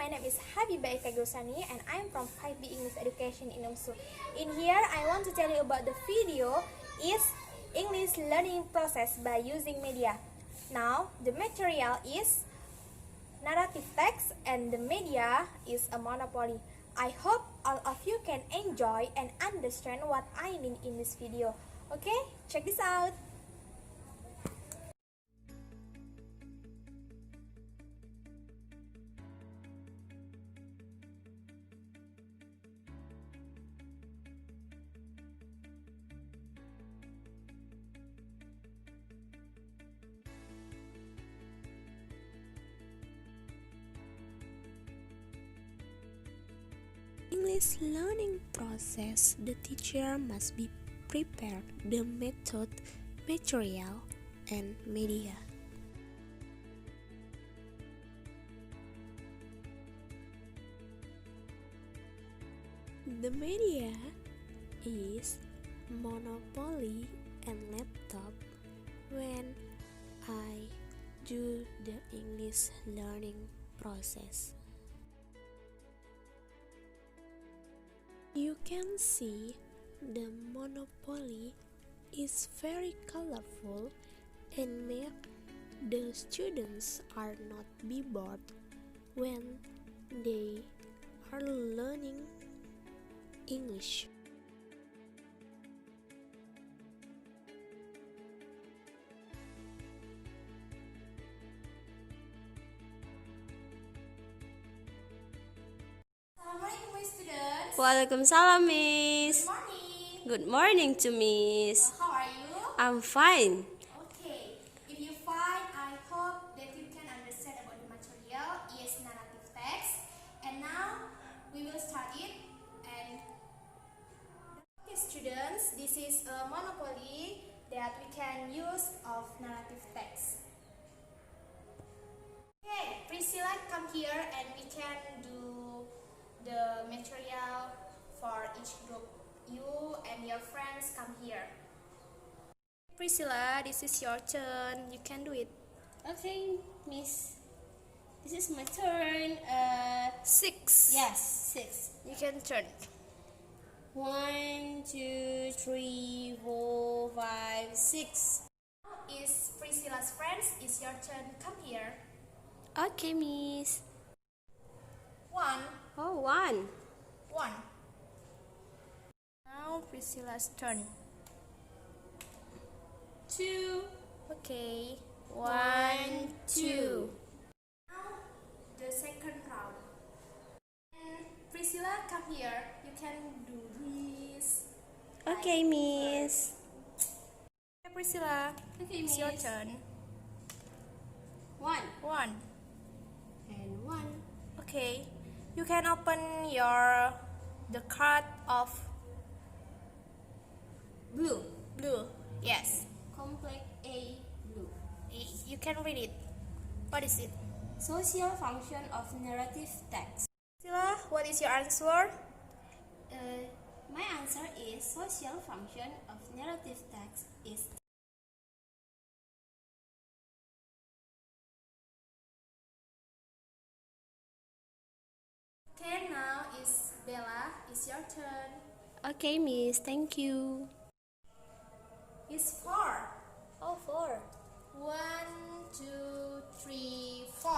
my name is Habibah Eka Agustriani and I am from 5B English Education in UMSU. In here, I want to tell you about the video is English learning process by using media. Now, the material is narrative text and the media is a monopoly. I hope all of you can enjoy and understand what I mean in this video. Okay, check this out. English learning process, the teacher must be prepared the method, material, and media. The media is monopoly and laptop when I do the English learning process. You can see the monopoly is very colorful and make the students are not be bored when they are learning English. Waalaikumsalam, Miss. Good morning. Good morning to Miss. How are you? I'm fine. Okay, if you find, I hope that you can understand about the material is narrative text. And now we will start it. And okay, students, this is a monopoly that we can use of narrative text. Okay, Priscilla, come here and we can do the material for each group. You and your friends come here. Priscilla, this is your turn. You can do it. Okay, Miss. This is my turn. 6. Yes, 6. You can turn. 1, 2, 3, 4, 5, 6. Now is Priscilla's friends. It's your turn. Come here. Okay, Miss. 1. Oh, 1. 1. Now Priscilla's turn. 2. Okay. 1, 2. Now the second round. And Priscilla, come here. You can do this. Okay, Miss. Okay, Priscilla. Okay, It's your Miss. turn. 1 1. and 1. Okay. You can open the card of Blue. blue. Yes. Complex A, blue. You can read it. What is it? Social function of narrative text. Priscilla, what is your answer? My answer is social function of narrative text is Okay, now is Bella. It's your turn. okay, Miss. Thank you. It's 4. Oh, 4. 1, 2, 3, 4.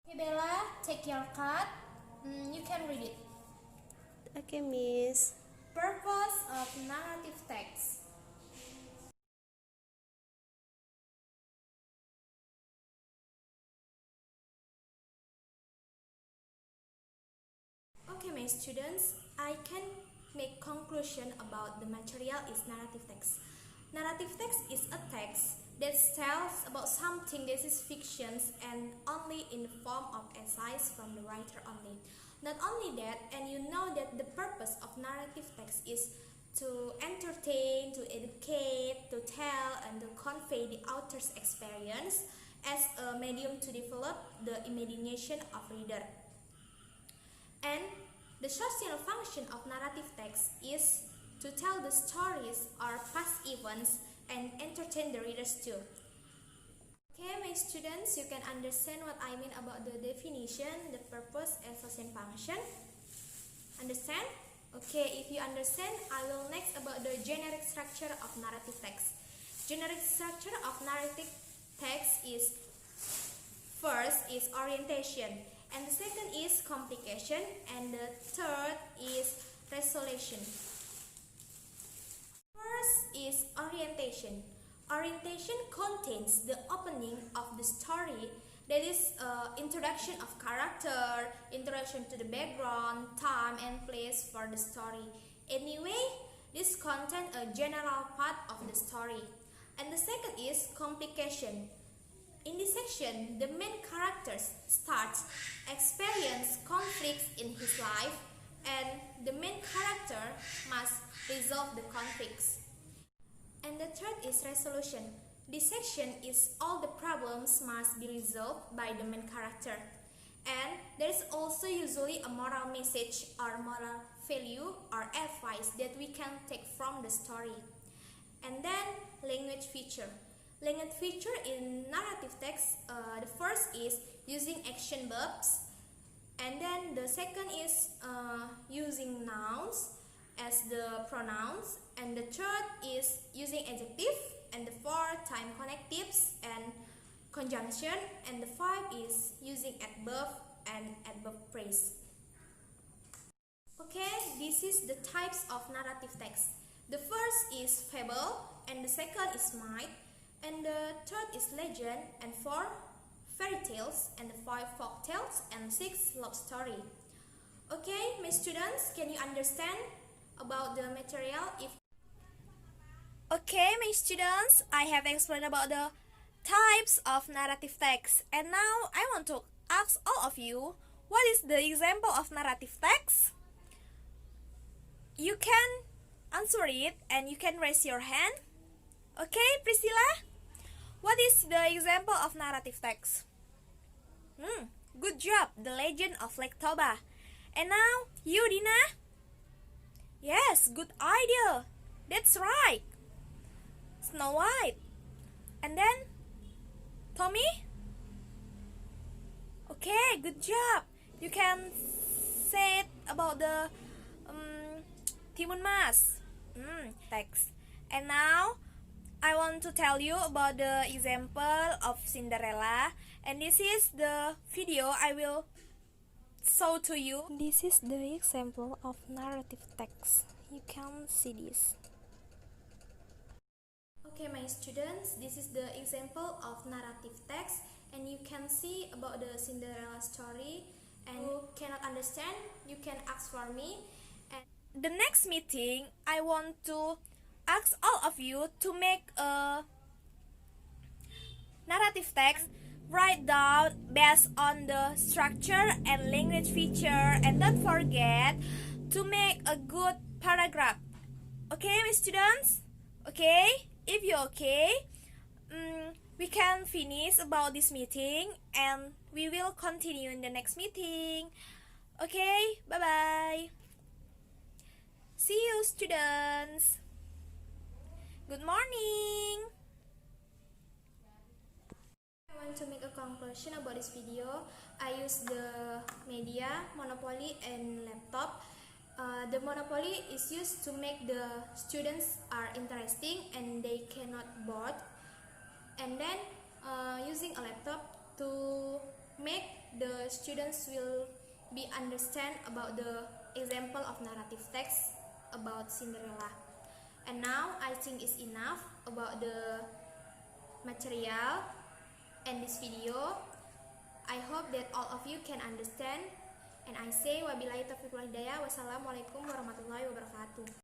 Okay, Bella, take your card. You can read it. Okay, Miss. Purpose of narrative text. Okay, my students, I can make conclusion about the material is narrative text. Narrative text is a text that tells about something that is fiction and only in the form of essays from the writer only. Not only that, and you know that the purpose of narrative text is to entertain, to educate, to tell, and to convey the author's experience as a medium to develop the imagination of reader. And the social function of narrative text is to tell the stories or past events and entertain the readers too. Okay, my students, you can understand what I mean about the definition, the purpose, and social function. Understand? Okay, if you understand, I will next about the generic structure of narrative text. Generic structure of narrative text is first is orientation, and the second is complication, and the third is resolution. First is orientation. Orientation contains the opening of the story, that is introduction of character, introduction to the background, time and place for the story. Anyway, this contains a general part of the story. And the second is complication. In this section, the main characters starts experience conflicts in his life, and the main character must resolve the conflicts. And the third is resolution. This section is all the problems must be resolved by the main character. And there is also usually a moral message or moral value or advice that we can take from the story. And then language feature. Language feature in narrative text, the first is using action verbs. And then the second is using nouns as the pronouns, and the third is using adjective, and the fourth time connectives and conjunction, and the fifth is using adverb and adverb phrase. Okay, this is the types of narrative text. The first is fable, and the second is myth, and the third is legend, and four fairy tales, and the five folk tales, and six love story. Okay, my students, can you understand about the material? Okay, my students, I have explained about the types of narrative text, and now I want to ask all of you, what is the example of narrative text? You can answer it and you can raise your hand. Okay, Priscilla, what is the example of narrative text? Good job, The Legend of Lake Toba. And now, you, Dina? Yes, good idea. That's right. Snow White. And then, Tommy? Okay, good job. You can say it about the Timun Mas text. And now, I want to tell you about the example of Cinderella. And this is the video I will show to you. This is the example of narrative text. You can see this. Okay, my students, this is the example of narrative text, and you can see about the Cinderella story. And you cannot understand, you can ask for me. And the next meeting, I want to ask all of you to make a narrative text. Write down based on the structure and language feature, and don't forget to make a good paragraph. Okay, my students? Okay, if you're okay, we can finish about this meeting, and we will continue in the next meeting. Okay, bye bye. See you, students. Good morning. I want to make a conclusion about this video. I use the media, Monopoly, and laptop. The Monopoly is used to make the students are interesting and they cannot bored. And then using a laptop to make the students will be understand about the example of narrative text about Cinderella. And now I think it's enough about the material and this video. I hope that all of you can understand, and I say wabillahi taufiq wal hidayah. Wassalamualaikum warahmatullahi wabarakatuh.